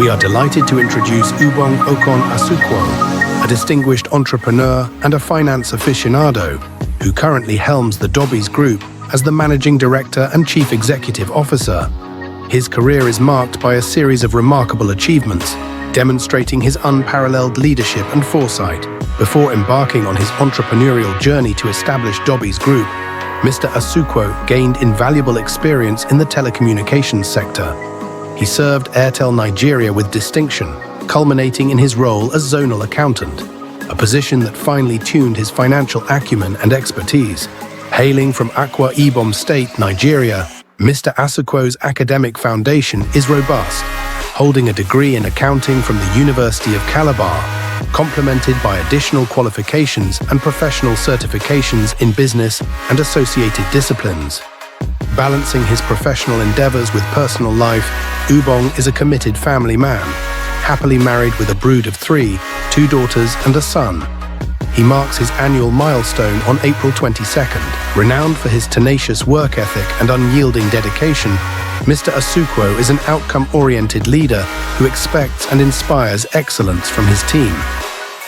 we are delighted to introduce Ubong Okon Asuquo, a distinguished entrepreneur and a finance aficionado who currently helms the DOBBIES Group as the Managing Director and Chief Executive Officer. His career is marked by a series of remarkable achievements, demonstrating his unparalleled leadership and foresight. Before embarking on his entrepreneurial journey to establish DOBBIES Group, Mr. Asuquo gained invaluable experience in the telecommunications sector. He served Airtel Nigeria with distinction, culminating in his role as Zonal Accountant, a position that finely tuned his financial acumen and expertise. Hailing from Akwa Ibom State, Nigeria, Mr. Asuquo's academic foundation is robust, holding a degree in accounting from the University of Calabar, complemented by additional qualifications and professional certifications in business and associated disciplines. Balancing his professional endeavors with personal life, Ubong is a committed family man, happily married with a brood of 3, 2 daughters and a son. He marks his annual milestone on April 22nd. Renowned for his tenacious work ethic and unyielding dedication, Mr. Asuquo is an outcome-oriented leader who expects and inspires excellence from his team.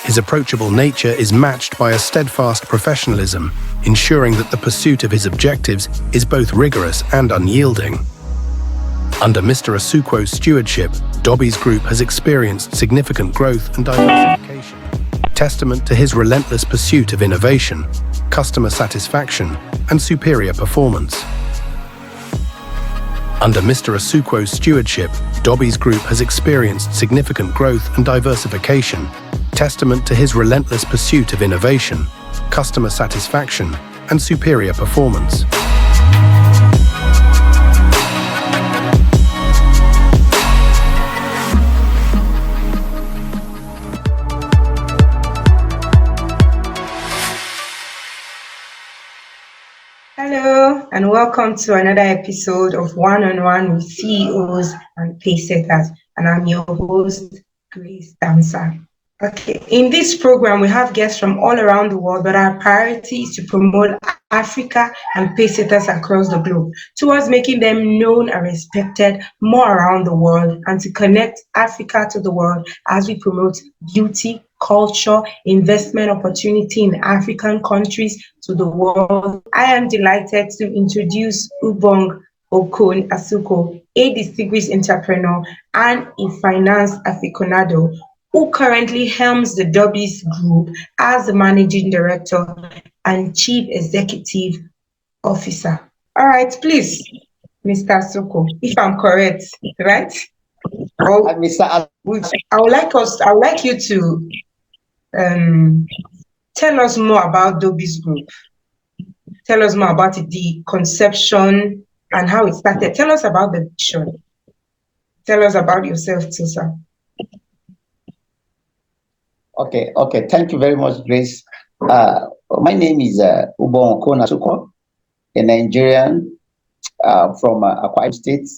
His approachable nature is matched by a steadfast professionalism, ensuring that the pursuit of his objectives is both rigorous and unyielding. Under Mr. Asuquo's stewardship, DOBBIES Group has experienced significant growth and diversification, testament to his relentless pursuit of innovation, customer satisfaction, and superior performance. Under Mr. Asuquo's stewardship, DOBBIES Group has experienced significant growth and diversification, testament to his relentless pursuit of innovation, customer satisfaction, and superior performance. Hello, and welcome to another episode of One-on-One with CEOs and Paysetters. And I'm your host, Grace Damsa. Okay, in this program, we have guests from all around the world, but our priority is to promote Africa and Paysetters across the globe towards making them known and respected more around the world, and to connect Africa to the world as we promote beauty, culture, investment opportunity in African countries to the world. I am delighted to introduce Ubong Okon Asuquo, a distinguished entrepreneur and a finance aficionado who currently helms the DOBBIES Group as the Managing Director and Chief Executive Officer. All right, please, Mr. Asuquo, if I'm correct, right? I would like you to tell us more about DOBBIES Group. Tell us more about the conception and how it started. Tell us about the vision. Tell us about yourself too, sir. Okay. Thank you very much, Grace. My name is Ubong Okon Asuquo, a Nigerian from Akwa Ibom State.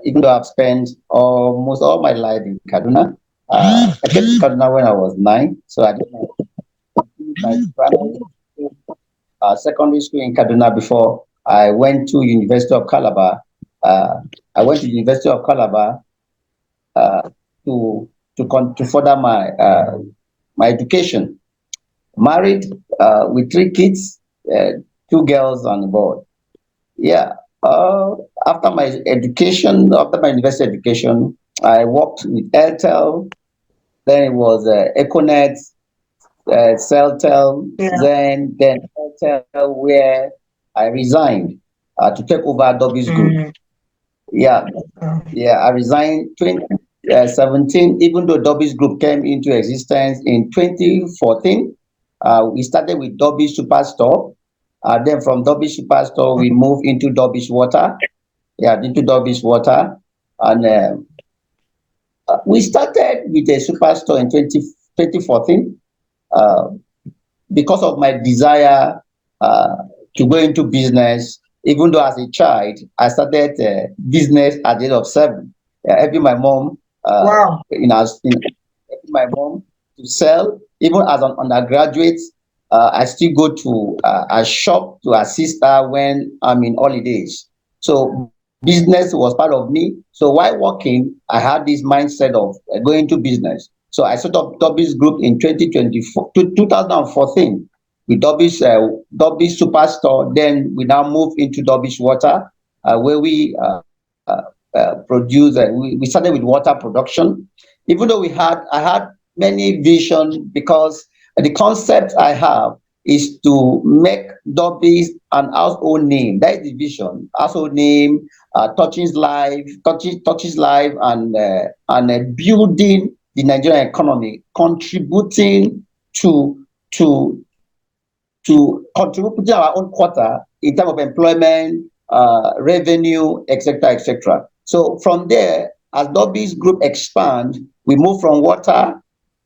Even though I've spent almost all my life in Kaduna, I came to Kaduna when I was 9, so I did my primary school, secondary school in Kaduna before I went to University of Calabar. I went to University of Calabar to further my education. Married with 3 kids, 2 girls on board. Yeah. After my university education, I worked with Airtel. Then it was Econet, Celtel, then Airtel, where I resigned to take over DOBBIES Group. Yeah, I resigned 2017, even though DOBBIES Group came into existence in 2014. We started with DOBBIES Superstore. Then from DOBBIES Superstore, we moved into DOBBIES Water. Yeah, into DOBBIES Water. And we started with a Superstore in 2014 because of my desire to go into business. Even though as a child, I started business at the age of 7. Helping my mom, helping my mom to sell. Even as an undergraduate, I still go to a shop to assist her when I'm in holidays. So Business was part of me. So while working, I had this mindset of going to business. So I set up Dobbies Group in 2014 with Dobbies Superstore. Then we now moved into Dobbies Water, where we produce. We started with water production. Even though I had many vision, because the concept I have is to make Dobbies an household name. That is the vision. Household name, touches life, and building the Nigerian economy, contributing to contributing our own quota in terms of employment, revenue, etc., etc. So from there, as Dobbies Group expand, we move from water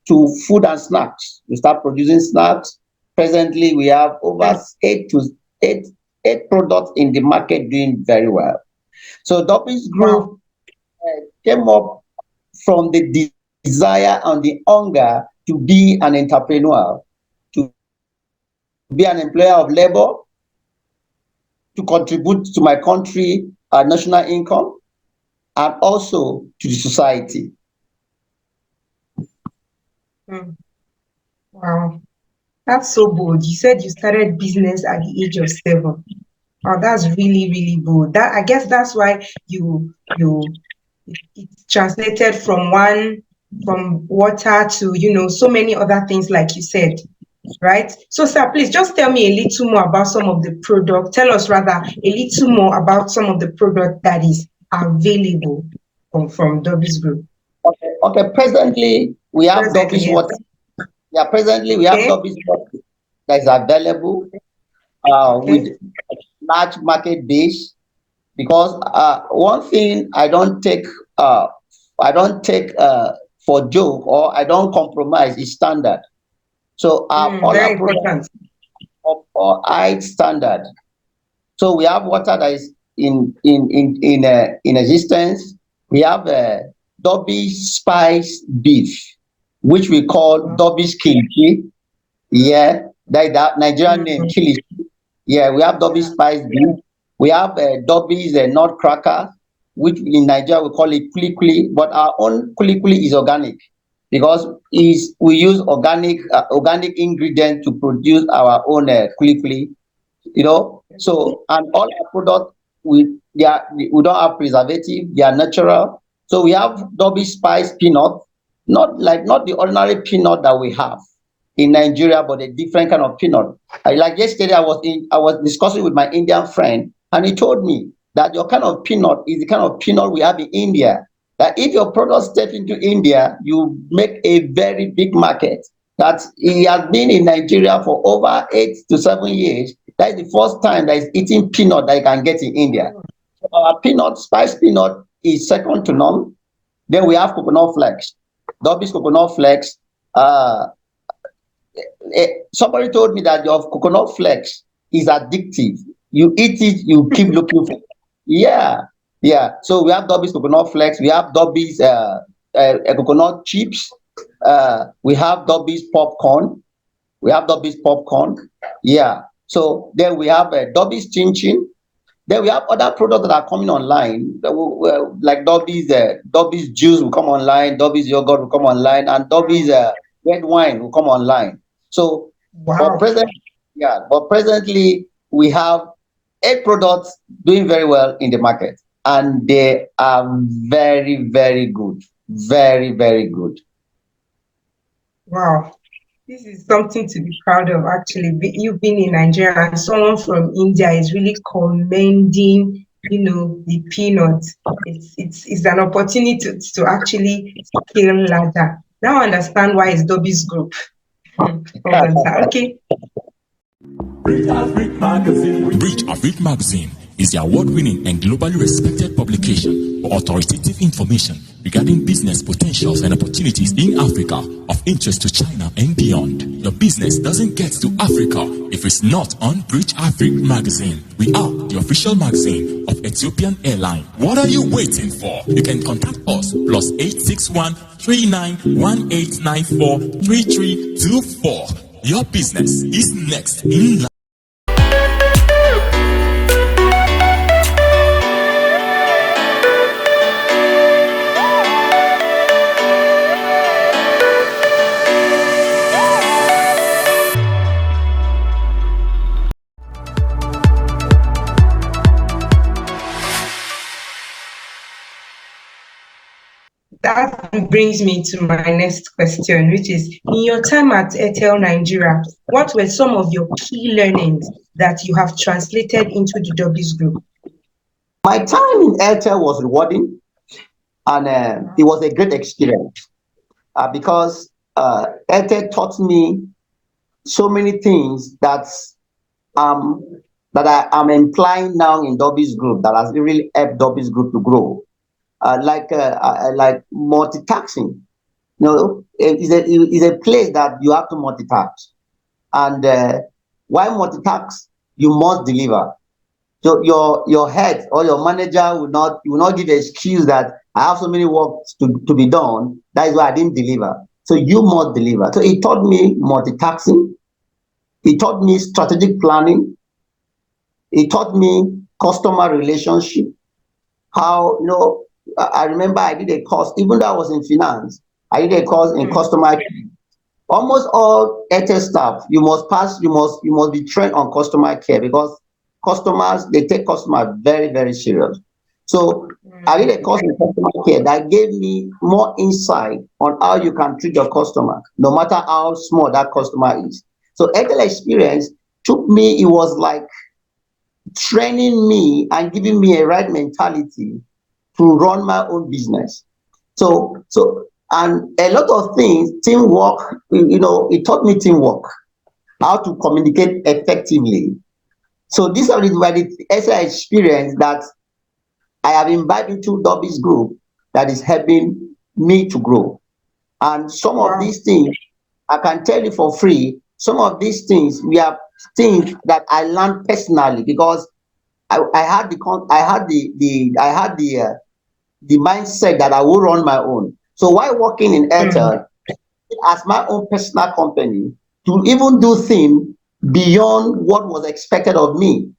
to food and snacks. We start producing snacks. Presently, we have over eight products in the market doing very well. So Dobbies Group came up from the desire and the hunger to be an entrepreneur, to be an employer of labor, to contribute to my country, national income, and also to the society. Wow, that's so bold. You said you started business at the age of 7. Oh, that's really, really bold. That, I guess that's why it's translated from water to, so many other things, like you said, right? So, sir, please just tell me a little more about some of the product. Tell us rather a little more about some of the product that is available from Dobbies Group. Okay. Presently, we have Dobbies Water. Yeah, presently we have Dobbies Water that is available with large market base. Because one thing I don't take for joke, or I don't compromise, is standard. So all our products are high standard. So we have water that is in existence. We have Dobbies Spice Beef, which we call Dobbies Kilichi. Yeah, that Nigerian name, Kilichi. Yeah, we have Dobbies Spice Beef. We have Dobbies Nutcracker, which in Nigeria we call it Kuli, but our own Kuli is organic, because we use organic ingredients to produce our own Kuli. So, and all our products, we don't have preservative, they are natural. So we have Dobbies Spice Peanut, not the ordinary peanut that we have in Nigeria, but a different kind of peanut. Like yesterday, I was discussing with my Indian friend, and he told me that your kind of peanut is the kind of peanut we have in India. That if your product step into India, you make a very big market. That he has been in Nigeria for over 8 to 7 years. That is the first time that he's eating peanut that he can get in India. So our peanut, spice peanut, is second to none. Then we have coconut flakes, Dobbies coconut flakes. Somebody told me that your coconut flakes is addictive. You eat it, you keep looking for it. Yeah. So we have Dobbies coconut flakes. We have Dobbies coconut chips. We have Dobbies popcorn. Yeah. So then we have Dobbies chin chin. Then we have other products that are coming online, like Dobbies juice will come online, Dobbies yogurt will come online, and Dobbies red wine will come online. So, but presently we have 8 products doing very well in the market, and they are very, very good, very, very good. Wow, this is something to be proud of. Actually, you've been in Nigeria, and someone from India is really commending, the peanut. It's an opportunity to actually scale ladder. Now I understand why it's Dobbies Group. Okay. Bridge Afrique Magazine is the award-winning and globally respected publication for authoritative information regarding business potentials and opportunities in Africa of interest to China and beyond. Your business doesn't get to Africa if it's not on Bridge Afrique Magazine. We are the official magazine of Ethiopian Airlines. What are you waiting for? You can contact us +861 391894 3324. Your business is next in line. that brings me to my next question, which is, in your time at Airtel Nigeria, what were some of your key learnings that you have translated into the Dobbies Group? My time in Airtel was rewarding, and it was a great experience because Airtel taught me so many things that I am implying now in Dobbies Group that has really helped Dobbies Group to grow. Like multitasking. You know, it's a place that you have to multitask, and while multitask, you must deliver. So your head or your manager will not give an excuse that I have so many work to be done. That is why I didn't deliver. So you must deliver. So it taught me multitasking. It taught me strategic planning. It taught me customer relationship. How, you know, I remember I did a course, even though I was in finance, I did a course in customer care. Almost all Airtel staff, you must be trained on customer care because customers, they take customers very, very serious. So I did a course in customer care that gave me more insight on how you can treat your customer, no matter how small that customer is. So Airtel experience took me, it was like training me and giving me a right mentality to run my own business. And a lot of things, teamwork, you know, it taught me teamwork, how to communicate effectively. So these are the essay experience that I have imbibed into Dobbies Group that is helping me to grow. And some of these things, I can tell you for free, some of these things, we have things that I learned personally because I had the mindset that I will run my own. So while working in Airtel as my own personal company, to even do things beyond what was expected of me.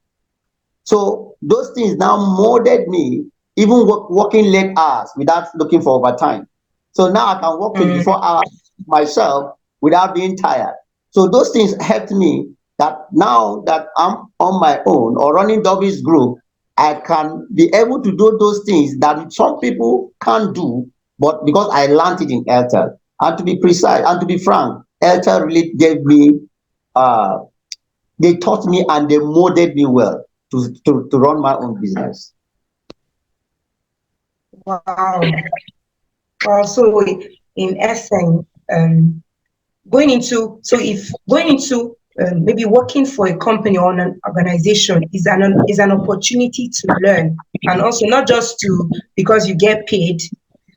So those things now molded me, even working late hours without looking for overtime. So now I can work 24 hours myself without being tired. So those things helped me that now that I'm on my own or running Dobbies Group, I can be able to do those things that some people can't do, but because I learned it in Airtel. And to be precise and to be frank, Airtel really gave me, they taught me and they molded me well to run my own business. Wow. So in essence, going into maybe working for a company or an organization is an opportunity to learn, and also not just because you get paid,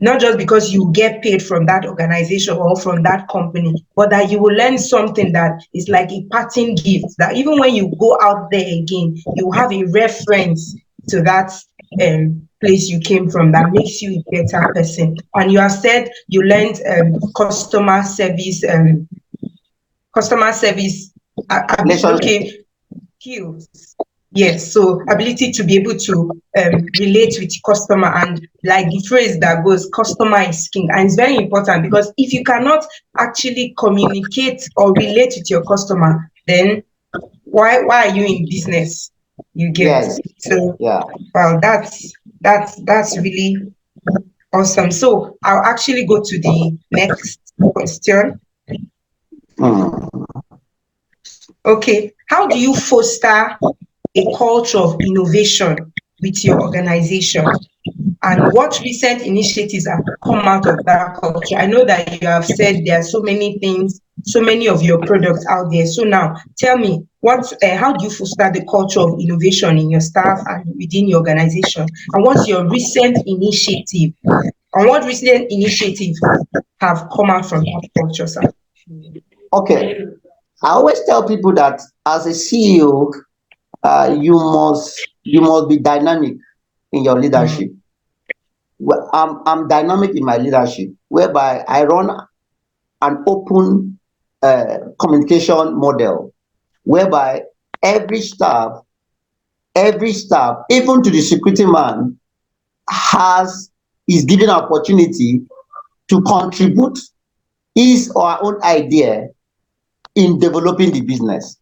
not just because you get paid from that organization or from that company, but that you will learn something that is like a parting gift, that even when you go out there again, you have a reference to that place you came from that makes you a better person. And you have said you learned customer service skills. Yes, so ability to be able to relate with customer, and like the phrase that goes, customer is king. And it's very important because if you cannot actually communicate or relate with your customer, then why are you in business? You get. Yes. So Yeah. well, that's really awesome. So I'll actually go to the next question. Okay, how do you foster a culture of innovation with your organization? And what recent initiatives have come out of that culture? I know that you have said there are so many things, so many of your products out there. So now tell me, how do you foster the culture of innovation in your staff and within your organization? And what's your recent initiative? And what recent initiatives have come out from that culture, sir? Okay. I always tell people that as a CEO, you must be dynamic in your leadership. Well, I'm dynamic in my leadership, whereby I run an open communication model, whereby every staff, even to the security man, is given an opportunity to contribute his or her own idea in developing the business.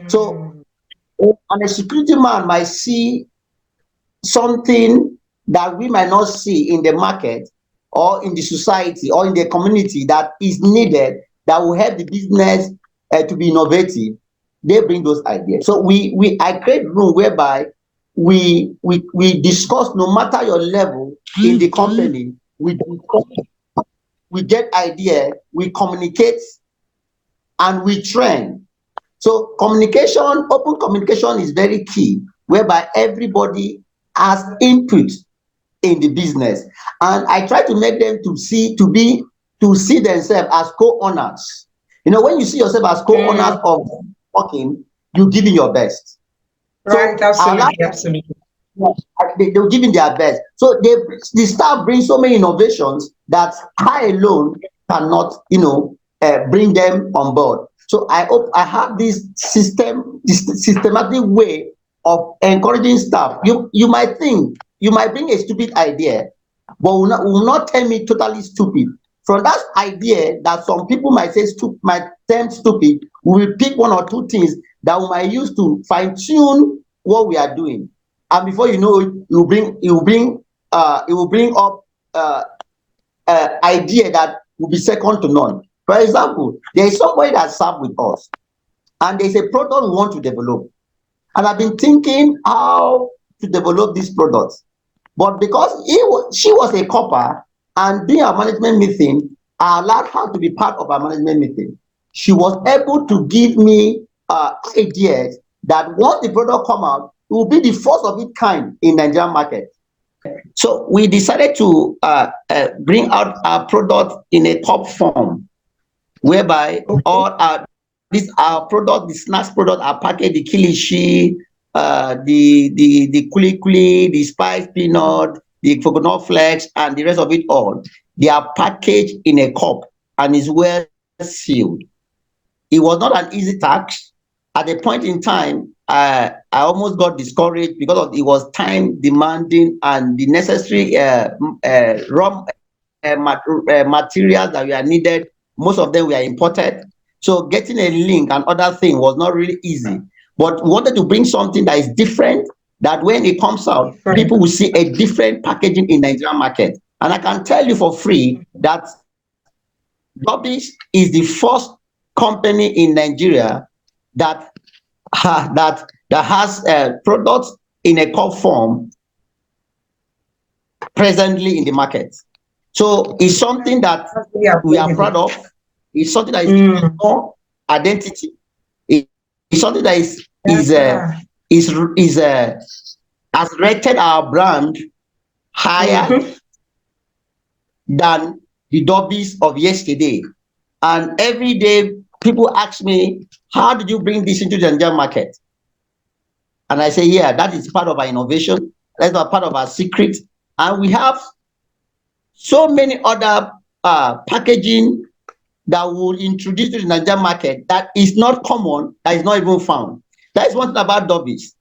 So, and a security man might see something that we might not see in the market, or in the society or in the community that is needed that will help the business to be innovative, they bring those ideas. So I create room whereby we discuss, no matter your level in the company, we get idea, we communicate, and we train. So communication, open communication is very key, whereby everybody has input in the business. And I try to make them to see themselves as co-owners. You know, when you see yourself as co-owners of working, you give in your best. Right, so absolutely. They'll give in their best. So the staff bring so many innovations that I alone cannot, bring them on board. So I hope I have this systematic way of encouraging staff. You might think you might bring a stupid idea, but will not tell me totally stupid. From that idea that some people might term stupid, we will pick one or two things that we might use to fine tune what we are doing. And before you know it, it will bring up idea that will be second to none. For example, there is somebody that served with us, and there's a product we want to develop. And I've been thinking how to develop this product. But because she was a copper, and during our management meeting, I allowed her to be part of our management meeting. She was able to give me ideas that once the product come out, it will be the first of its kind in Nigerian market. So we decided to bring out our product in a cup form, whereby all our product, the snacks product, are packaged, the kilishi, the kuli, the spice peanut, the coconut flakes, and the rest of it all. They are packaged in a cup and is well sealed. It was not an easy task. At a point in time, I almost got discouraged because it was time demanding, and the necessary raw materials that were needed, most of them were imported. So getting a link and other thing was not really easy. But we wanted to bring something that is different, that when it comes out, people will see a different packaging in the Nigerian market. And I can tell you for free that Dobbies is the first company in Nigeria that has products in a cup form presently in the market. So it's something that we are proud of. It's something that is more identity. It's something that has rated our brand higher than the Dobbies of yesterday. And every day people ask me, how did you bring this into the Nigerian market? And I say, yeah, that is part of our innovation. That's part of our secret. And we have so many other packaging that will introduce to the Nigerian market that is not common, that is not even found. That is one thing about Dobbies.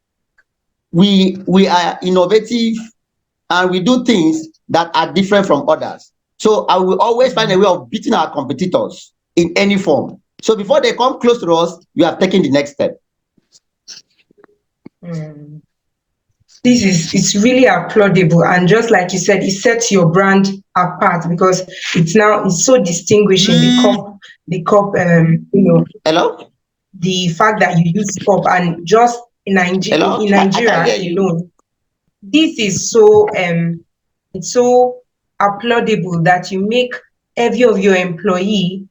We are innovative, and we do things that are different from others. So I will always find a way of beating our competitors in any form. So before they come close to us, you have taken the next step. It's really applaudable, and just like you said, it sets your brand apart because it's so distinguishing. The cup, Hello? The fact that you use cup, and just in Nigeria alone, this is so it's so applaudable that you make every of your employee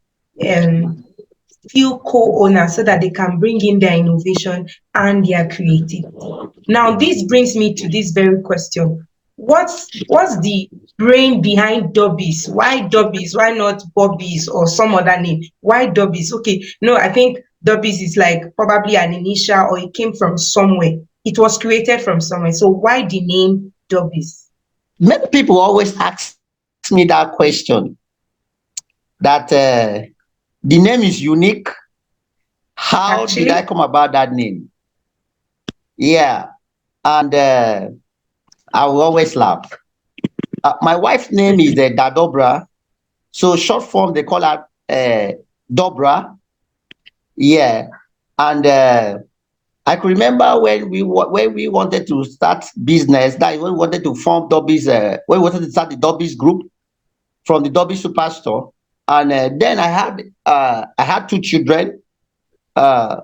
feel co-owner so that they can bring in their innovation and their creativity. Now, this brings me to this very question. What's the brain behind Dobbies? Why Dobbies? Why not Bobbies or some other name? Why Dobbies? Okay, no, I think Dobbies is like probably an initial, or it came from somewhere. It was created from somewhere. So why the name Dobbies? Many people always ask me that question, that the name is unique. How did I come about that name? Yeah, and I will always laugh. My wife's name is Dadobra, so short form they call her Dobra. Yeah, and I could remember when we wanted to start business. That when we wanted to form Dobbies, when we wanted to start the Dobbies group. from the Dobby Superstore, and then I had two children. I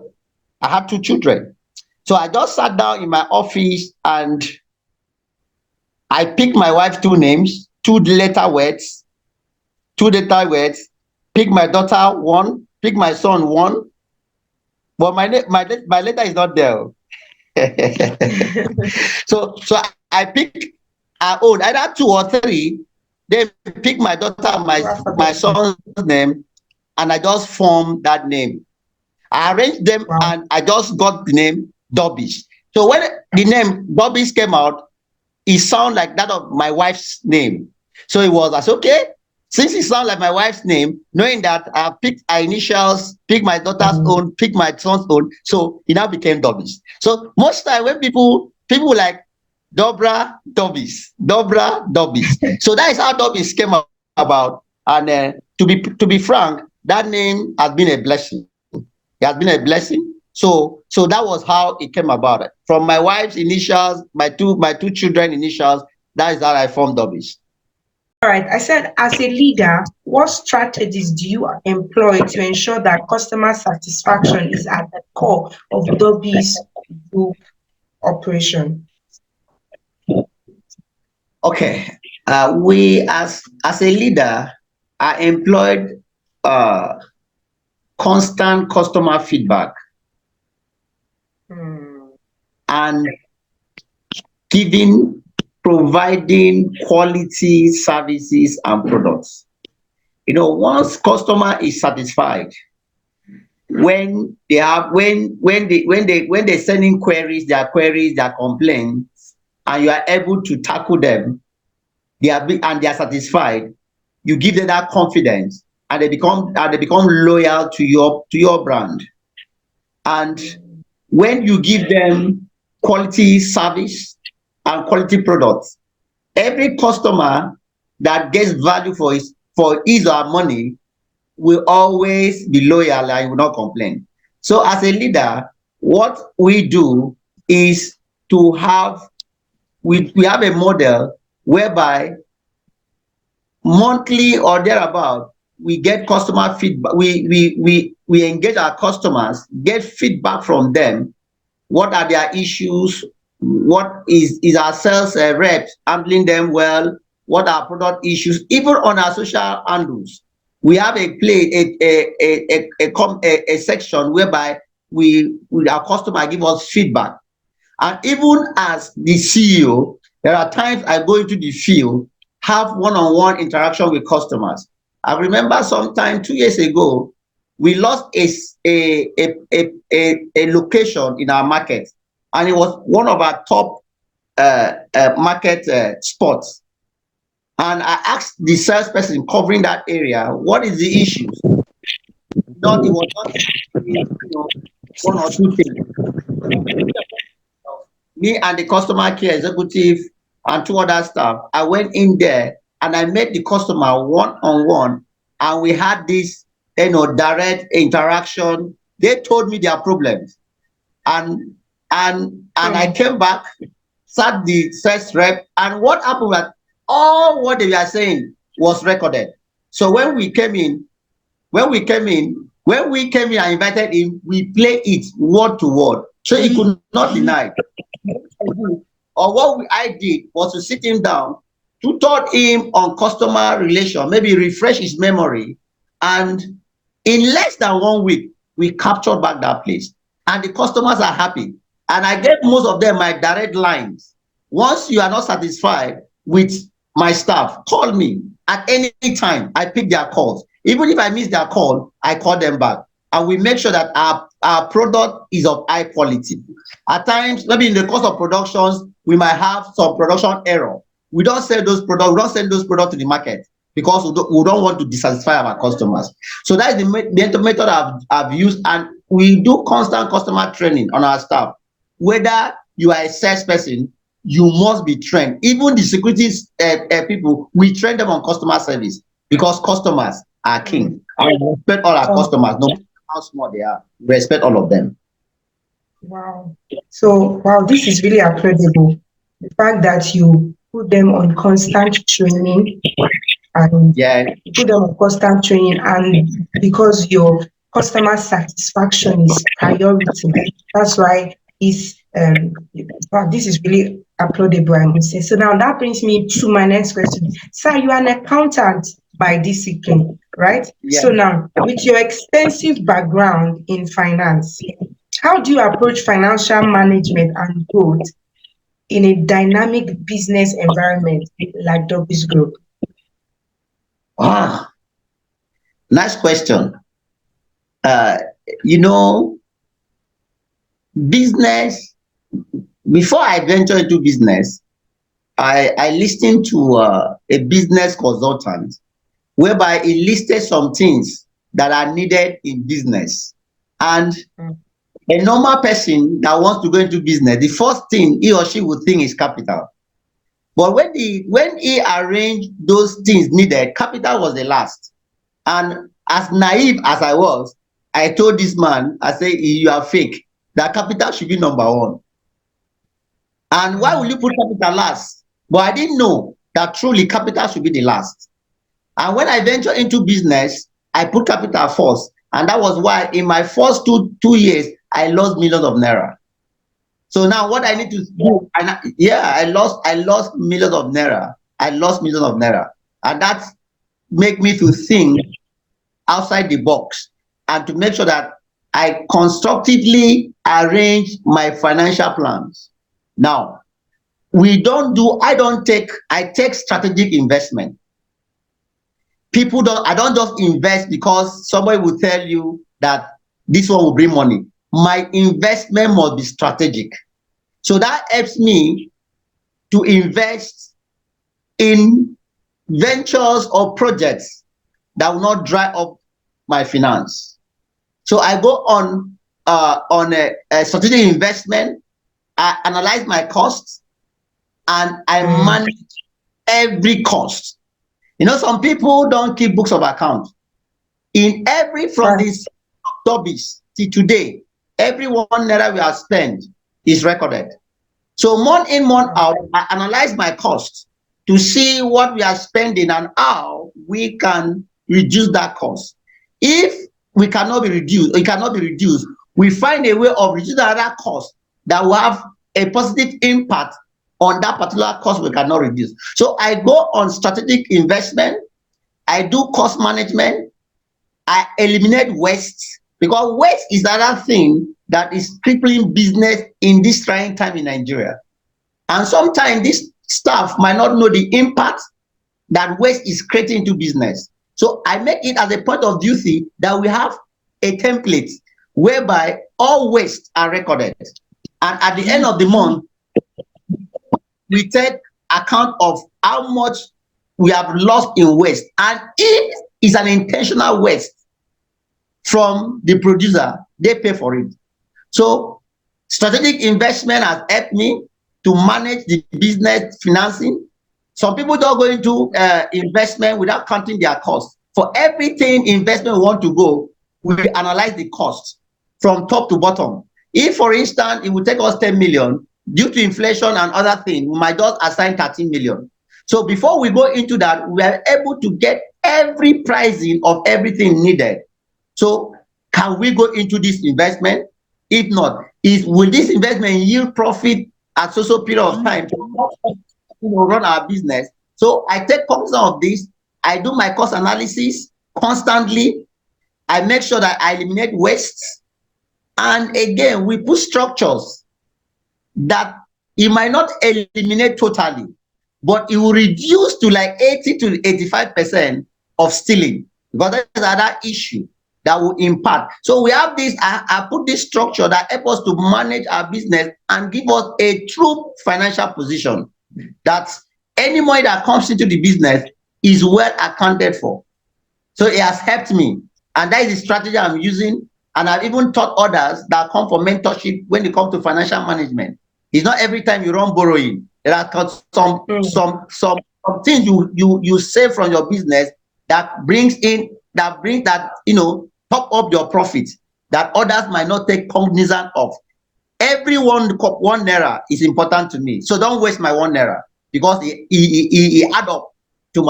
had two children, so I just sat down in my office and I picked my wife two names, two letter words, pick my daughter one, pick my son one, but my letter is not there. so I picked our own, either two or three. Then pick my daughter and my son's name, and I just formed that name. I arranged them, and I just got the name Dobbies. So when the name Dobbies came out, it sounded like that of my wife's name. So it was, I said, okay, since it sounds like my wife's name, knowing that I picked our initials, pick my daughter's own, pick my son's own, so it now became Dobbies. So most time when people like Dobra Dobbies, Dobra Dobbies. So that is how Dobbies came about. And to be frank, that name has been a blessing. It has been a blessing. So that was how it came about. From my wife's initials, my two children initials, that is how I formed Dobbies. All right. I said, as a leader, what strategies do you employ to ensure that customer satisfaction is at the core of Dobbies Group operation? Okay. We as a leader are employed constant customer feedback and providing quality services and products. Once customer is satisfied, when they send in their complaints, and you are able to tackle them, they are satisfied, you give them that confidence, and they become loyal to your brand. And when you give them quality service and quality products, every customer that gets value for his or her money will always be loyal and will not complain. So as a leader, what we do is to have we have a model whereby monthly or thereabout, we get customer feedback. We engage our customers, get feedback from them. What are their issues? What is our sales reps handling them well? What are product issues? Even on our social handles, we have a section whereby our customer give us feedback. And even as the CEO, there are times I go into the field, have one-on-one interaction with customers. I remember sometime 2 years ago, we lost a location in our market, and it was one of our top market spots. And I asked the salesperson covering that area, what is the issue? It was not one or two things. Me and the customer care executive and two other staff, I went in there and I met the customer one-on-one, and we had this direct interaction. They told me their problems, and I came back, sat the sales rep, and what happened was all what they were saying was recorded. So when we came in and invited him, we play it word to word, so he could not deny. Or what I did was to sit him down, to taught him on customer relation, maybe refresh his memory, and in less than 1 week, we captured back that place, and the customers are happy. And I gave most of them my direct lines. Once you are not satisfied with my staff, call me at any time. I pick their calls. Even if I miss their call, I call them back. And we make sure that our product is of high quality. At times, maybe in the course of productions, we might have some production error. We don't sell those products. We don't send those products to the market because we don't want to dissatisfy our customers. So that is the method I've used, and we do constant customer training on our staff. Whether you are a salesperson, you must be trained. Even the security people, we train them on customer service because customers are king. I respect all our customers, no matter how small they are. We respect all of them. Wow. So, wow, this is really incredible. The fact that you put them on constant training and Yeah. you put them on constant training, and because your customer satisfaction is priority, that's why this is really applaudable, I must say. So now that brings me to my next question. Sir, you are an accountant by discipline, right? Yeah. So now, with your extensive background in finance, how do you approach financial management and growth in a dynamic business environment like Dobbies Group? Ah, nice question. You know, business, before I venture into business, I listened to a business consultant whereby he listed some things that are needed in business. And a normal person that wants to go into business, the first thing he or she would think is capital. But when he arranged those things needed, capital was the last. And as naive as I was, I told this man, I say, you are fake. That capital should be number one. And why will you put capital last? But I didn't know that truly capital should be the last. And when I ventured into business, I put capital first. And that was why in my first two years, I lost millions of naira. So now what I need to do, I lost millions of naira. I lost millions of naira. And that make me to think outside the box and to make sure that I constructively arrange my financial plans. Now, I take strategic investment. I don't just invest because somebody will tell you that this one will bring money. My investment must be strategic. So that helps me to invest in ventures or projects that will not dry up my finance. So I go on a strategic investment. I analyze my costs and I manage every cost. You know, some people don't keep books of account. From this Dobbies till today, every 1 naira we have spent is recorded. So month in, month out, I analyze my costs to see what we are spending and how we can reduce that cost. If we cannot be reduced, we find a way of reducing other costs that will have a positive impact on that particular cost we cannot reduce. So I go on strategic investment, I do cost management, I eliminate waste, because waste is another thing that is crippling business in this trying time in Nigeria. And sometimes this staff might not know the impact that waste is creating into business. So I make it as a point of duty that we have a template whereby all waste are recorded. And at the end of the month, we take account of how much we have lost in waste. And if it's an intentional waste from the producer, they pay for it. So strategic investment has helped me to manage the business financing. Some people don't go into investment without counting their costs. For everything investment we want to go, we analyze the cost from top to bottom. If, for instance, it would take us 10 million, due to inflation and other things, we might just assign 13 million. So before we go into that, we are able to get every pricing of everything needed. So can we go into this investment? If not, will this investment yield profit at so period of time to run our business? So I take cognizance of this. I do my cost analysis constantly. I make sure that I eliminate waste. And again, we put structures that it might not eliminate totally, but it will reduce to like 80 to 85% of stealing, because that's another issue that will impact. So we have this, I put this structure that helps us to manage our business and give us a true financial position, that any money that comes into the business is well accounted for. So it has helped me. And that is the strategy I'm using. And I've even taught others that come for mentorship when it comes to financial management. It's not every time you run borrowing. There are some things you save from your business that top up your profits that others might not take cognizance of. Every one naira is important to me. So don't waste my 1 naira, because it add up to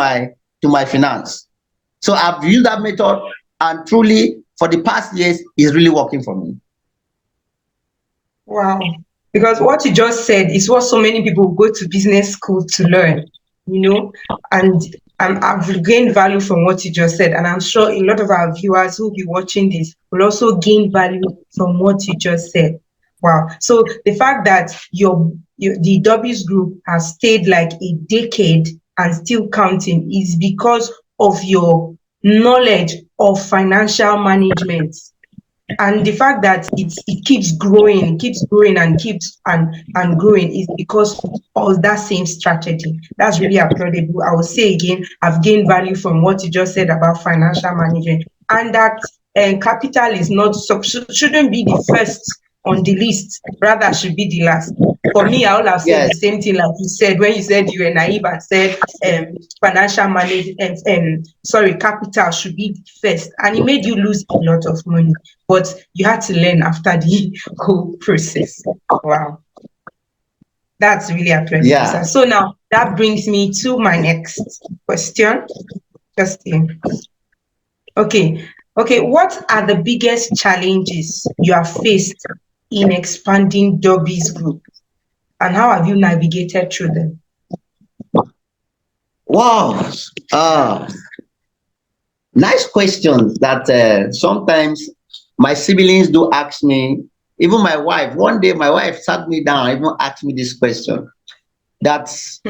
to my finance. So I've used that method, and truly for the past years is really working for me. Wow. Because what you just said is what so many people go to business school to learn, and I've gained value from what you just said. And I'm sure a lot of our viewers who will be watching this will also gain value from what you just said. Wow. So the fact that the Dobbies Group has stayed like a decade and still counting is because of your knowledge of financial management. And the fact that it keeps growing and keeps and growing is because of that same strategy. That's really applaudable. I will say again, I've gained value from what you just said about financial management, and that capital is not shouldn't be the first on the list, rather should be the last. For me, I will have said Yes. the same thing like you said when you said you were naive and said financial management, capital should be first, and it made you lose a lot of money. But you had to learn after the whole process. Wow, that's really appreciable. Yeah. So now that brings me to my next question. Justin. Okay. What are the biggest challenges you have faced in expanding Dobbies Group, and how have you navigated through them? Wow. Nice questions that sometimes my siblings do ask me. Even my wife, one day my wife sat me down, even asked me this question. That's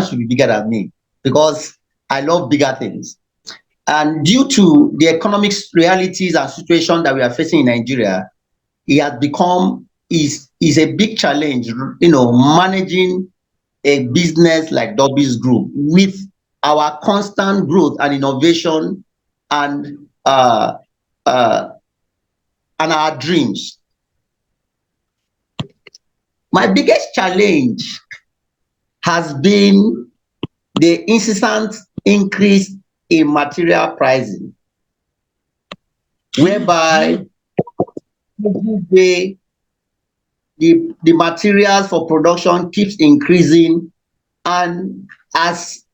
should be bigger than me, because I love bigger things. And due to the economic realities and situation that we are facing in Nigeria, it has become is a big challenge, managing a business like Dobbies Group with our constant growth and innovation and our dreams. My biggest challenge has been the incessant increase in material pricing, whereby every day the materials for production keeps increasing, and as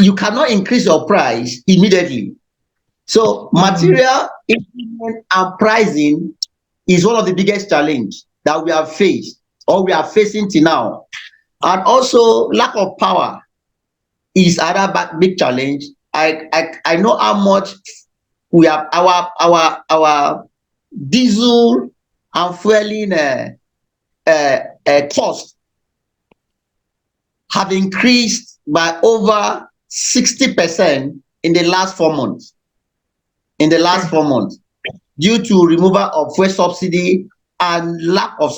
you cannot increase your price immediately. So material increment and pricing is one of the biggest challenge that we have faced or we are facing till now. And also lack of power is another big challenge. I know how much we have our diesel and fueling cost have increased by over 60% in the last 4 months. Due to removal of fuel subsidy and lack of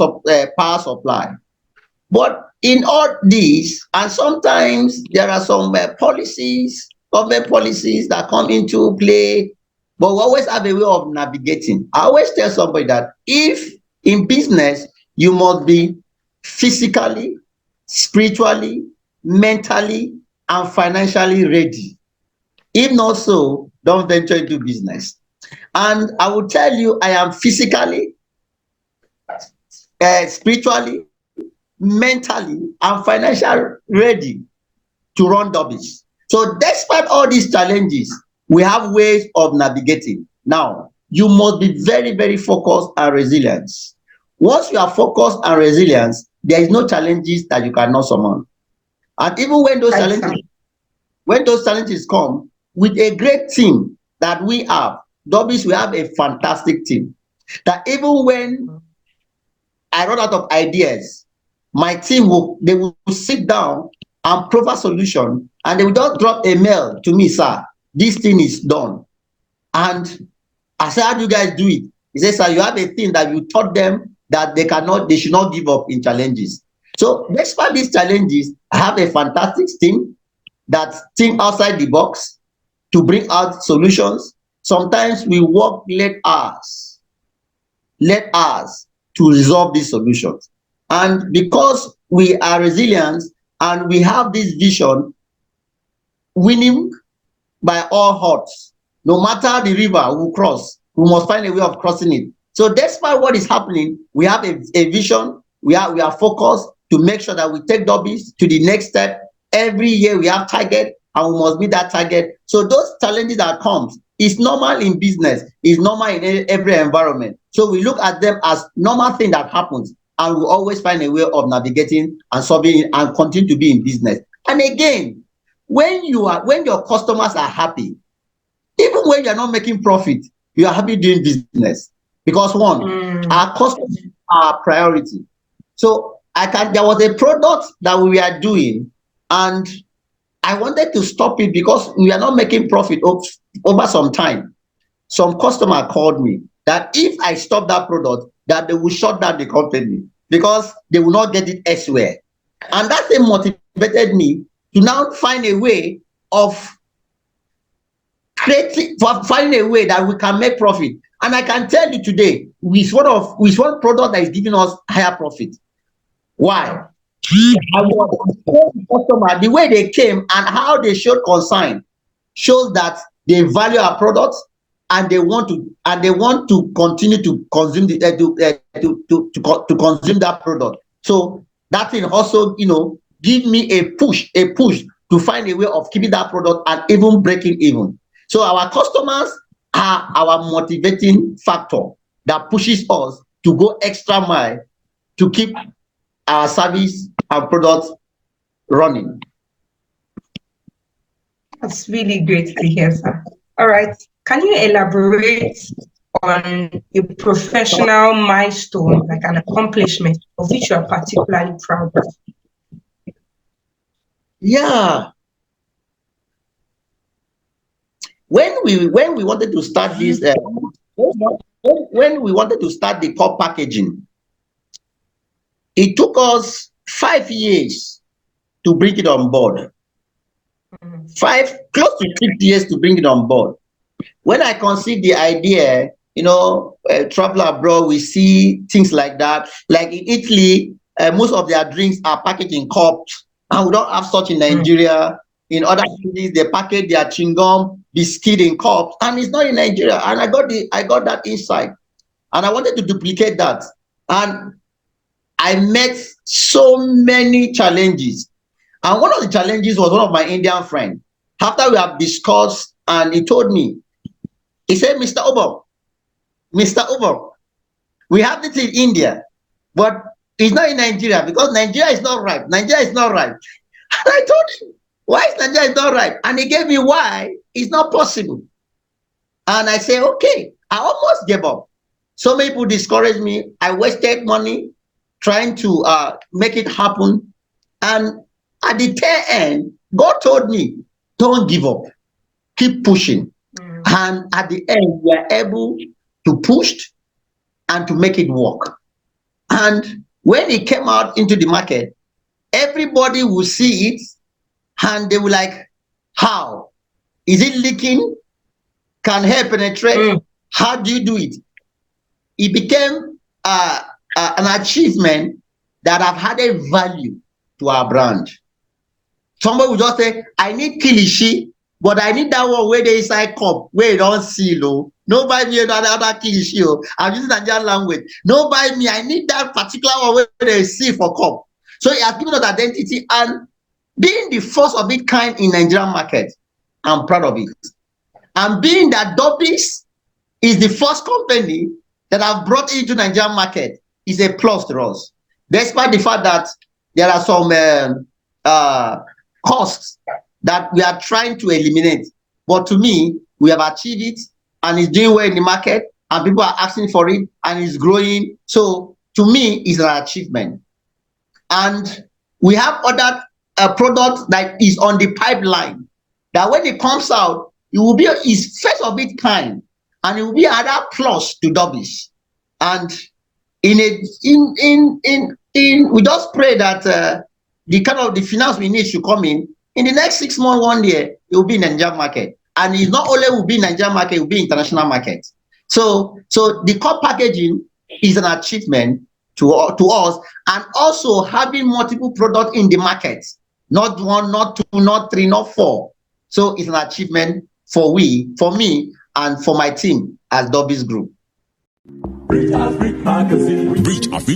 power supply. But in all these, and sometimes there are some government policies that come into play, but we always have a way of navigating. I always tell somebody that if in business, you must be physically, spiritually, mentally, and financially ready. If not so, don't venture into business. And I will tell you, I am physically, spiritually, mentally, and financially ready to run Dobbies. So despite all these challenges, we have ways of navigating. Now, you must be very, very focused and resilient. Once you are focused and resilient, there is no challenges that you cannot surmount. And even when those challenges come, with a great team that we have, Dobbies, we have a fantastic team. That even when I run out of ideas, my team will sit down and provide solution, and they will just drop a mail to me, sir, this thing is done. And I said, how do you guys do it? He says, sir, you have a thing that you taught them that they should not give up in challenges. So despite these challenges, I have a fantastic team that think outside the box to bring out solutions. Sometimes we work late hours to resolve these solutions. And because we are resilient and we have this vision, winning by all odds, no matter the river we cross, we must find a way of crossing it. So despite what is happening, we have a vision we are focused to make sure that we take Dobbies to the next step. Every year we have target, and we must meet that target. So those challenges that comes is normal in business, is normal in every environment. So we look at them as normal thing that happens, and we always find a way of navigating and solving it and continue to be in business. And again, when your customers are happy, even when you are not making profit, you are happy doing business, because one, our customers are priority. So there was a product that we are doing, and I wanted to stop it because we are not making profit over some time. Some customer called me that if I stop that product, that they will shut down the company because they will not get it elsewhere. And that thing motivated me to now find a way of finding a way that we can make profit. And I can tell you today, with one product that is giving us higher profit. Why? The way they came and how they showed concern shows that they value our products, and they want to continue to consume to consume that product. So that thing also, give me a push to find a way of keeping that product and even breaking even. So our customers are our motivating factor that pushes us to go extra mile to keep our service and products running. That's really great to hear, sir. All right. Can you elaborate on a professional milestone, like an accomplishment of which you are particularly proud of? Yeah. When we wanted to start this, when we wanted to start the cup packaging, it took us 5 years to bring it on board. Close to 6 years to bring it on board. When I conceived the idea, travel abroad, we see things like that. Like in Italy, most of their drinks are packaged in cups, and we don't have such in Nigeria. In other cities, they package their chewing gum, biscuit in cups, and it's not in Nigeria. And I got that insight, and I wanted to duplicate that. And I met so many challenges. And one of the challenges was one of my Indian friends. After we have discussed, and he told me, he said, Mr. Ubong, we have this in India, but it's not in Nigeria because Nigeria is not right. Nigeria is not right. And I told him, why is Nigeria not right? And he gave me why it's not possible. And I said, okay, I almost gave up. So many people discouraged me. I wasted money trying to make it happen. And at the tail end, God told me, don't give up. Keep pushing. And at the end, we are able to push and to make it work. And when it came out into the market, everybody will see it and they will like, how? Is it leaking? Can hair penetrate? How do you do it? It became an achievement that have added value to our brand. Somebody will just say, I need kilishi, but I need that one where they inside cup, where you don't see low. No buy me another kilishi. I'm using Nigerian language. No buy me. I need that particular one where they see for cup. So it has given us identity, and being the first of its kind in Nigerian market, I'm proud of it. And being that Dobbies is the first company that have brought into Nigerian market is a plus to us. Despite the fact that there are some costs that we are trying to eliminate. But to me, we have achieved it, and it's doing well in the market, and people are asking for it, and it's growing. So to me, it's an achievement. And we have other products that is on the pipeline, that when it comes out, it will be its first of its kind, and it will be another plus to Dobbies. And we just pray that the kind of the finance we need should come in the next 6 months, 1 year, it will be in Nigerian market. And it's not only will be Nigerian market, it will be international market. So the cup packaging is an achievement to us, and also having multiple products in the market, not 1, not 2, not 3, not 4. So it's an achievement for me, and for my team as Dobbies Group. Bridge Afrique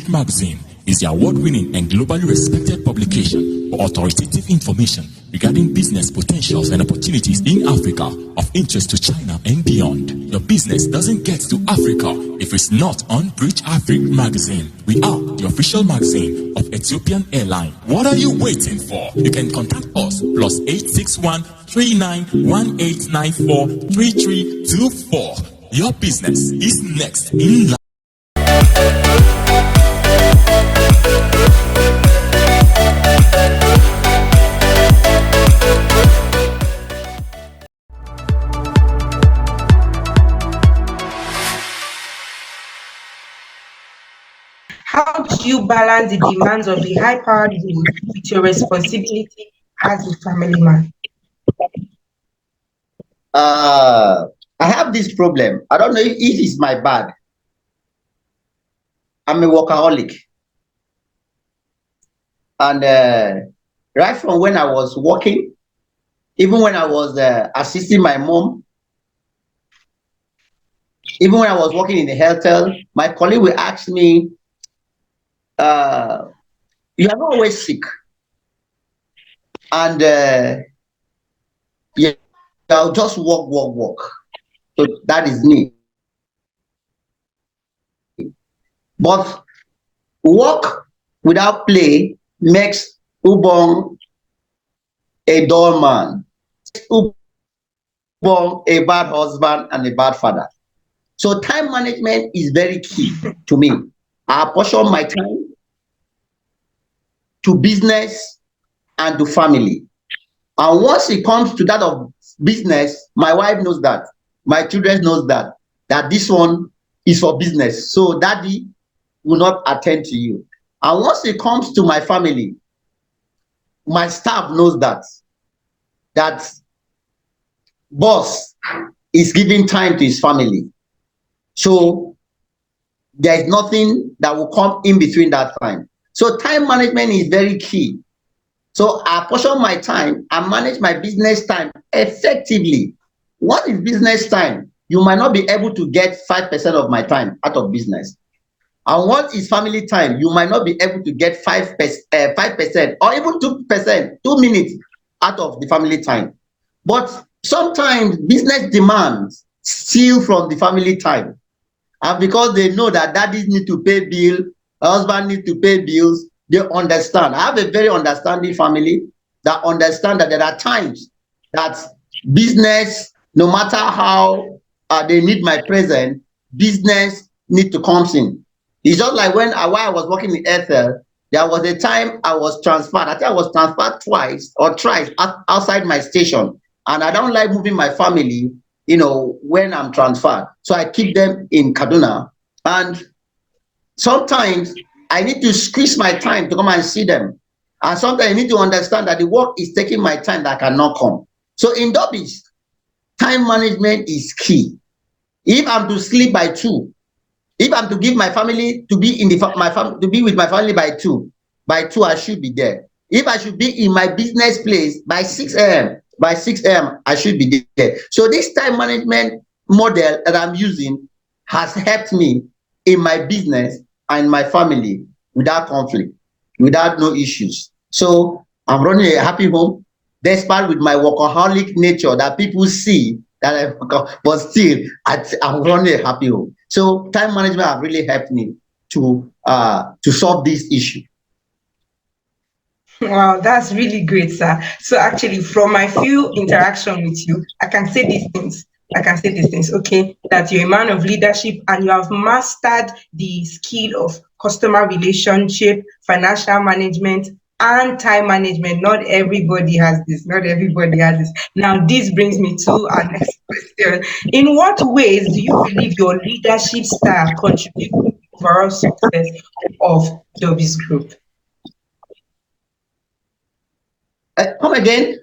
Magazine is the award-winning and globally respected publication for authoritative information regarding business potentials and opportunities in Africa of interest to China and beyond. Your business doesn't get to Africa if it's not on Bridge Africa magazine. We are the official magazine of Ethiopian Airline. What are you waiting for? You can contact us +861 391894 3324. Your business is next in line. How do you balance the demands of the high-powered role with your responsibility as a family man? I have this problem. I don't know if it's my bad. I'm a workaholic. And right from when I was working, even when I was assisting my mom, even when I was working in the Airtel, my colleague will ask me, you are not always sick. And yeah, I'll just work. So that is me. But work without play makes Ubong a dull man, Ubong a bad husband and a bad father. So time management is very key to me. I apportion my time to business and to family. And once it comes to that of business, my wife knows that, my children knows that this one is for business. So daddy will not attend to you. And once it comes to my family, my staff knows that boss is giving time to his family. So there is nothing that will come in between that time. So time management is very key. So I portion my time and manage my business time effectively. What is business time? You might not be able to get 5% of my time out of business. And what is family time? You might not be able to get 5% or even 2%, 2 minutes out of the family time. But sometimes business demands steal from the family time. And because they know that daddies need to pay bills, husband needs to pay bills, they understand. I have a very understanding family that understand that there are times that business, no matter how they need my presence, business need to come in. It's just like while I was working in Airtel, there was a time I was transferred. I think I was transferred twice or thrice outside my station. And I don't like moving my family, when I'm transferred. So I keep them in Kaduna. And sometimes I need to squeeze my time to come and see them. And sometimes I need to understand that the work is taking my time that I cannot come. So in Dobbies, time management is key. If I'm to sleep by 2, if I'm to give my family to be to be with my family by 2 I should be there. If I should be in my business place by 6 a.m., I should be there. So this time management model that I'm using has helped me in my business and my family without conflict, without no issues. So I'm running a happy home, despite with my workaholic nature that people see that but still I'm running a happy home. So time management has really helped me to solve this issue. Wow, that's really great, sir. So actually, from my few interaction with you, I can say these things. Okay, that you're a man of leadership and you have mastered the skill of customer relationship, financial management, and time management. Not everybody has this. Now, this brings me to our next question. In what ways do you believe your leadership style contributes to the overall success of Dobbies Group? Come again?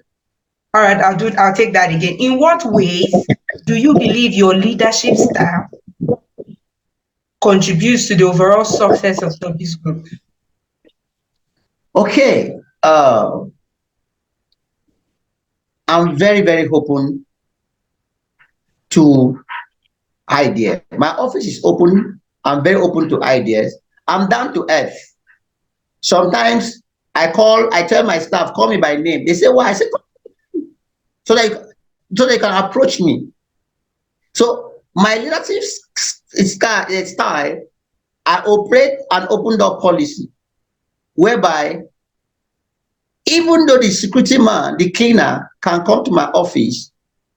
All right, I'll take that again. In what ways do you believe your leadership style contributes to the overall success of Dobbies Group? Okay. I'm very, very open to ideas. My office is open. I'm very open to ideas. I'm down to earth. Sometimes I tell my staff, call me by name. They say, why? I say, so they can approach me. So my leadership style, I operate an open door policy, whereby even though the security man, the cleaner, can come to my office,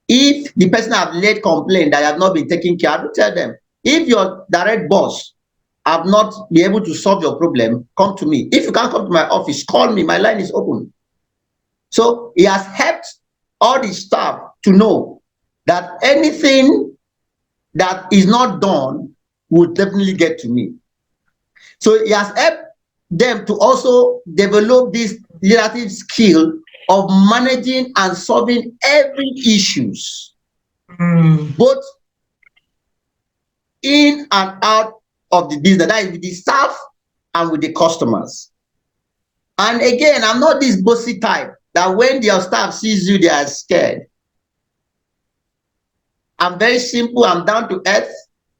if the person have laid complaint that I have not been taken care, I will tell them, if your direct boss have not been able to solve your problem, come to me. If you can't come to my office, call me. My line is open. So it has helped all the staff to know that anything that is not done will definitely get to me. So it has helped them to also develop this leadership skill of managing and solving every issues, both in and out of the business, that is with the staff and with the customers. And again, I'm not this bossy type that when your staff sees you, they are scared. I'm very simple, I'm down to earth.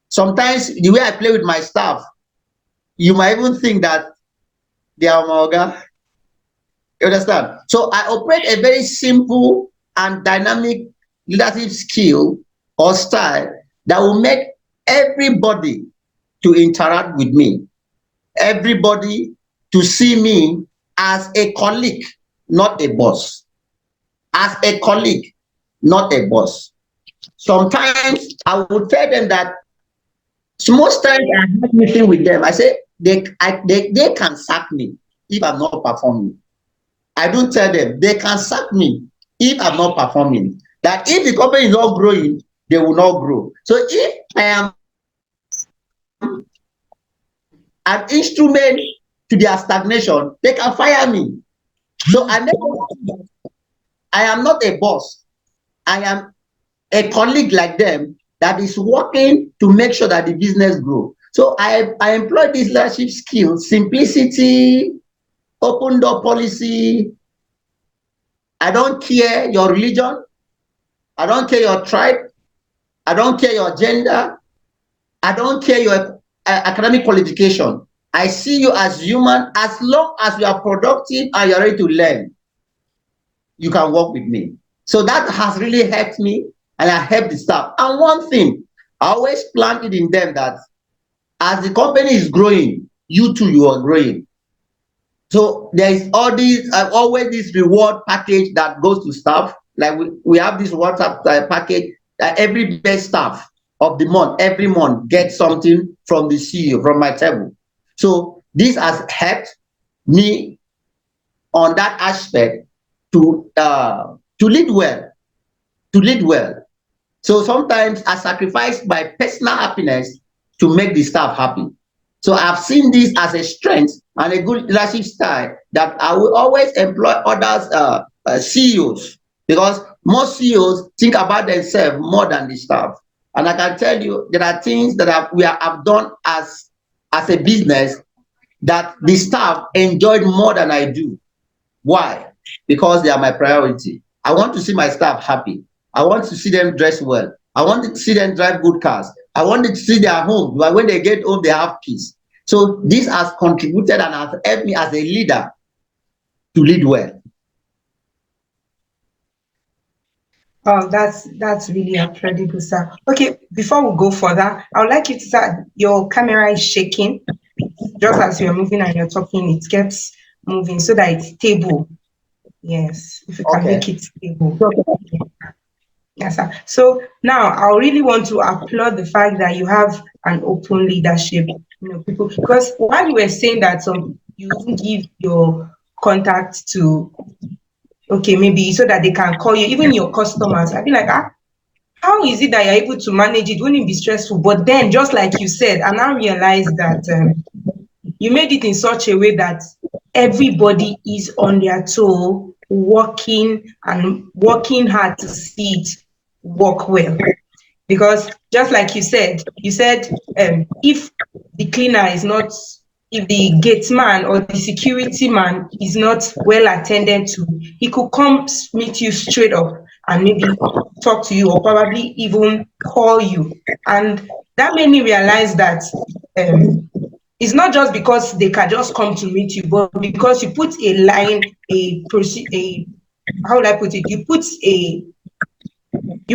Sometimes the way I play with my staff, you might even think that they are Moga. You understand? So I operate a very simple and dynamic leadership skill or style that will make everybody to interact with me, everybody to see me as a colleague, not a boss. As a colleague, not a boss. Sometimes I would tell them that most times I have meeting with them, I say they can sack me if I'm not performing. I don't tell them they can sack me if I'm not performing. That if the company is not growing, they will not grow. So if I am an instrument to their stagnation, they can fire me. So I am not a boss. I am a colleague like them that is working to make sure that the business grows. So I employ these leadership skills: simplicity, open door policy. I don't care your religion. I don't care your tribe. I don't care your gender. I don't care your academic qualification. I see you as human. As long as you are productive and you're ready to learn, you can work with me. So that has really helped me, and I help the staff. And one thing, I always planted in them that as the company is growing, you too, you are growing. So there is always this reward package that goes to staff. Like we have this WhatsApp package that every best staff of the month, every month, gets something from the CEO, from my table. So this has helped me on that aspect to lead well, So sometimes I sacrifice my personal happiness to make the staff happy. So I've seen this as a strength and a good leadership style that I will always employ others, CEOs, because most CEOs think about themselves more than the staff. And I can tell you there are things that we have done as a business that the staff enjoyed more than I do. Why? Because they are my priority. I want to see my staff happy. I want to see them dress well. I want to see them drive good cars. I want to see their home. But when they get home, they have peace. So this has contributed and has helped me as a leader to lead well. Oh, that's really incredible, sir. Okay, before we go further, I would like you to start. Your camera is shaking. Just as you're moving and you're talking, it keeps moving so that it's stable. Yes, if you can make it stable. Okay. Yes, sir. So now I really want to applaud the fact that you have an open leadership, people, because while you were saying that you wouldn't give your contact to, maybe so that they can call you, even your customers, I'd be like, how is it that you're able to manage it? Wouldn't it be stressful? But then, just like you said, I now realize that you made it in such a way that everybody is on their toe, working hard to see it work well. Because just like you said, if the cleaner is not, if the gate man or the security man is not well attended to, he could come meet you straight up and maybe talk to you or probably even call you. And that made me realize that it's not just because they can just come to meet you, but because you put a line, how would I put it? You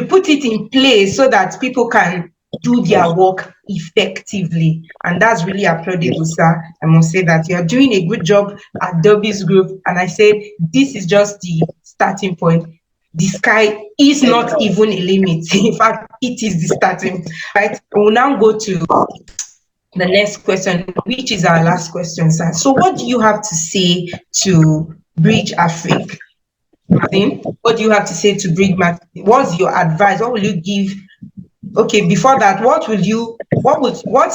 put it in place so that people can do their work effectively. And that's really applaudable, sir. I must say that you're doing a good job at Dobbies Group. And I said, this is just the starting point. The sky is not even a limit. In fact, it is the starting. Right? We'll now go to the next question, which is our last question, sir. So what do you have to say to Bridge Africa? What do you have to say to Bridge Martin? What's your advice? What will you give? Okay, before that, what's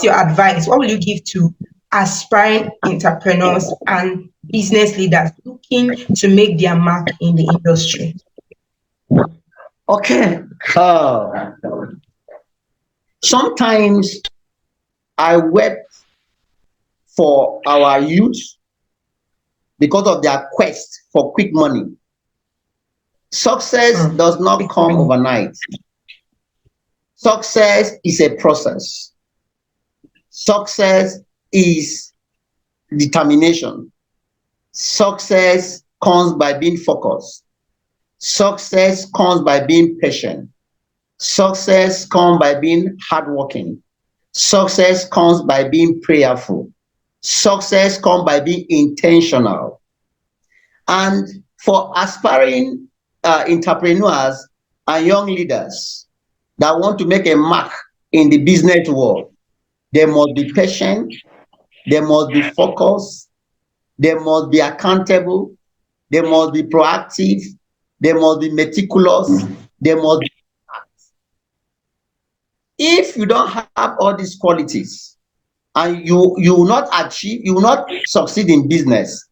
your advice? What will you give to aspiring entrepreneurs and business leaders looking to make their mark in the industry? Okay. Sometimes I wept for our youth because of their quest for quick money. Success does not come overnight. Success is a process. Success is determination. Success comes by being focused. Success comes by being patient. Success comes by being hardworking. Success comes by being prayerful. Success comes by being intentional. And for aspiring entrepreneurs and young leaders that want to make a mark in the business world, they must be patient, they must be focused, they must be accountable, they must be proactive, they must be meticulous, they must be. If you don't have all these qualities and you will not succeed in business.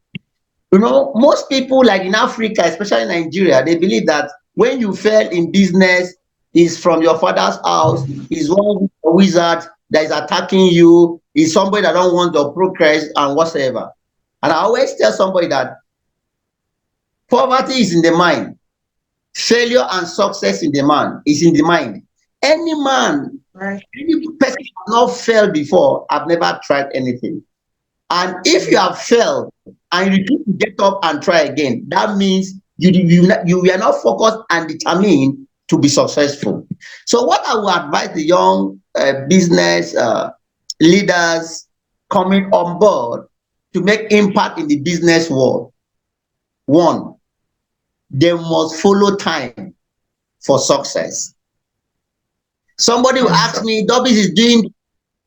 You know, most people, like in Africa, especially in Nigeria, they believe that when you fail in business, is from your father's house, is one wizard that is attacking you, is somebody that don't want your progress and whatsoever. And I always tell somebody that poverty is in the mind. Failure and success in the mind is in the mind. Any man, any person who has not failed before, I've never tried anything. And if you have failed and you need to get up and try again, that means you are not focused and determined to be successful. So what I would advise the young business leaders coming on board to make impact in the business world, one, they must follow time for success. Somebody will ask me, Dobbies is doing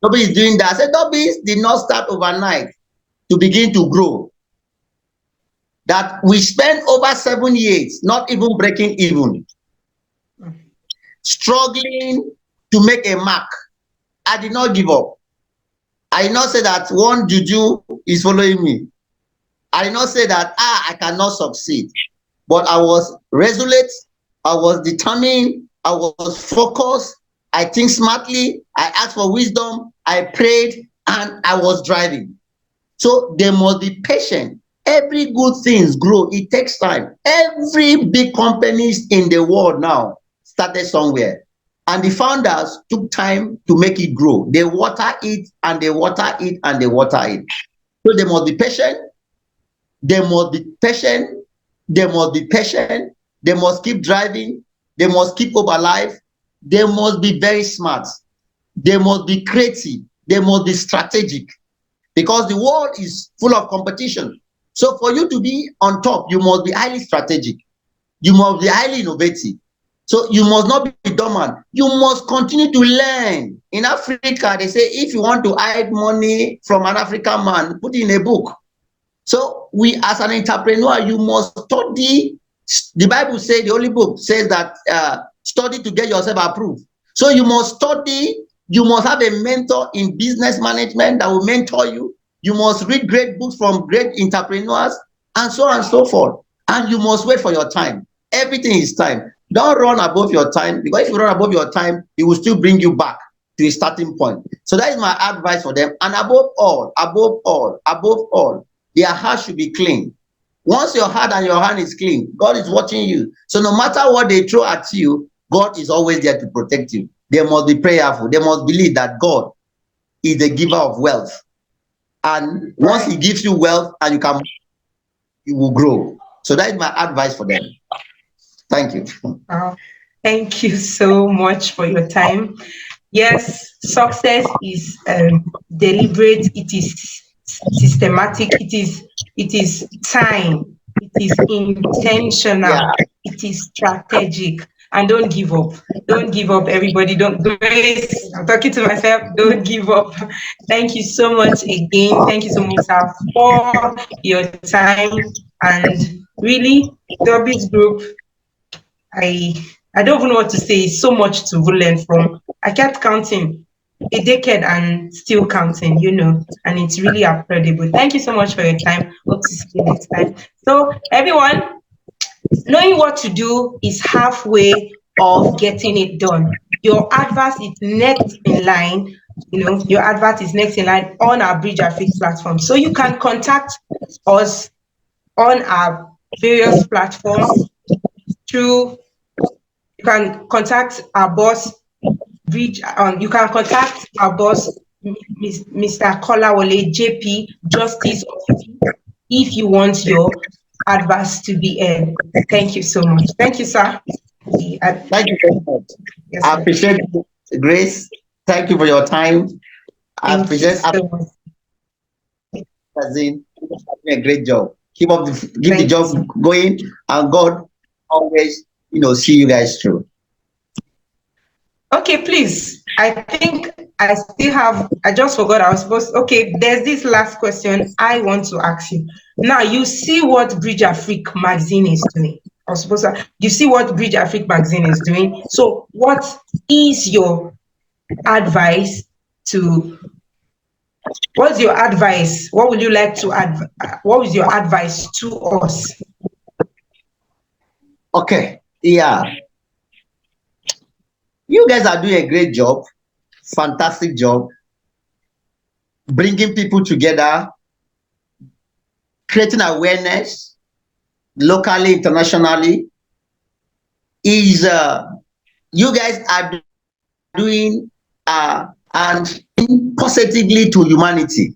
that. I said, Dobbies did not start overnight to begin to grow. That we spent over 7 years, not even breaking even, struggling to make a mark. I did not give up. I did not say that one juju is following me. I did not say that, I cannot succeed. But I was resolute, I was determined, I was focused, I think smartly, I asked for wisdom, I prayed, and I was driving. So they must be patient. Every good thing grow, it takes time. Every big companies in the world now started somewhere. And the founders took time to make it grow. They water it, and they water it, and they water it. So they must be patient. They must be patient. They must be patient. They must keep driving. They must keep hope alive. They must be very smart. They must be creative. They must be strategic, because the world is full of competition. So for you to be on top, you must be highly strategic. You must be highly innovative. So you must not be dormant. You must continue to learn. In Africa, they say if you want to hide money from an African man, put it in a book. So we, as an entrepreneur, you must study. The Bible says, the Holy Book says that study to get yourself approved. So you must study. You must have a mentor in business management that will mentor you. You must read great books from great entrepreneurs, and so on and so forth. And you must wait for your time. Everything is time. Don't run above your time, because if you run above your time, it will still bring you back to a starting point. So that is my advice for them. And above all, their heart should be clean. Once your heart and your hand is clean, God is watching you. So no matter what they throw at you, God is always there to protect you. They must be prayerful. They must believe that God is the giver of wealth. And once he gives you wealth and you will grow. So that is my advice for them. Thank you. Thank you so much for your time. Yes, success is deliberate, it is systematic, it is time, it is intentional, it is strategic. And don't give up. Don't give up, everybody. Don't, Grace, I'm talking to myself, don't give up. Thank you so much again. Thank you so much, sir, for your time. And really, Dobbies Group, I don't even know what to say. It's so much to learn from. I kept counting a decade and still counting, and it's really incredible. Thank you so much for your time. Hope to see you next time. So everyone, knowing what to do is halfway of getting it done. Your advert is next in line. Your advert is next in line on our Bridge Africa platform. So you can contact us on our various platforms through. You can contact our boss, you can contact our boss, Mr. Kolawole JP, Justice of Peace, if you want your advice to be aired. Thank you so much. Thank you, sir. Thank you very much. Yes, I appreciate it, Grace. Thank you for your time. I appreciate doing a great job. Keep the job going, and God always see you guys through. Okay, please. I think I just forgot I was supposed to. Okay, there's this last question I want to ask you. Now, you see what Bridge Africa magazine is doing. You see what Bridge Africa magazine is doing. So what is your advice what's your advice? What would you like to what is your advice to us? Okay, yeah. You guys are doing a great job, fantastic job, bringing people together, creating awareness locally, internationally. You guys are doing and positively to humanity,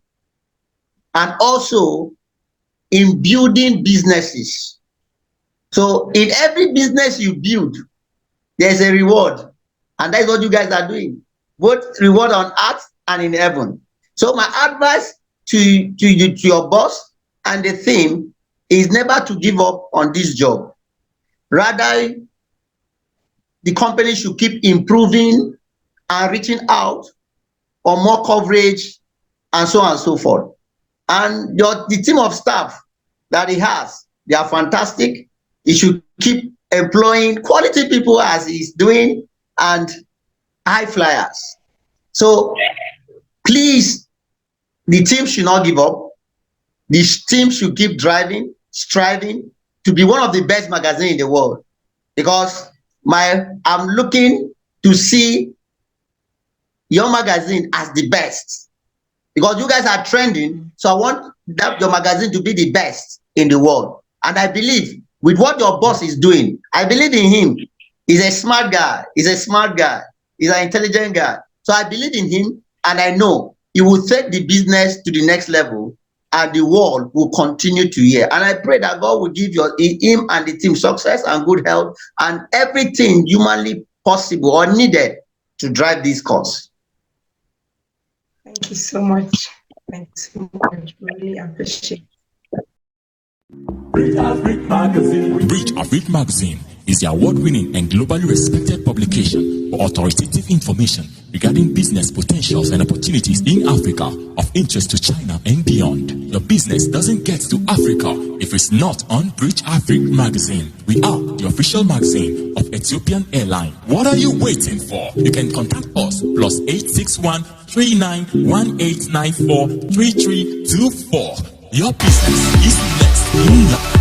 and also in building businesses. So in every business you build, there's a reward. And that's what you guys are doing, both reward on earth and in heaven. So my advice to your boss and the team is never to give up on this job. Rather, the company should keep improving and reaching out on more coverage and so on and so forth. And the team of staff that he has, they are fantastic. He should keep employing quality people as he's doing, and high flyers. So please, the team should not give up. The team should keep striving to be one of the best magazines in the world, because I'm looking to see your magazine as the best, because you guys are trending. So I want your magazine to be the best in the world. And I believe with what your boss is doing, I believe in him. He's a smart guy. He's an intelligent guy. So I believe in him, and I know he will take the business to the next level, and the world will continue to hear. And I pray that God will give him and the team success and good health and everything humanly possible or needed to drive this cause. Thank you so much. Thanks so much. Really appreciate it. Bridge Africa Magazine is the award-winning and globally respected publication for authoritative information regarding business potentials and opportunities in Africa of interest to China and beyond. Your business doesn't get to Africa if it's not on Bridge Africa Magazine. We are the official magazine of Ethiopian Airlines. What are you waiting for? You can contact us +861 391894 3324. Your business is next in line.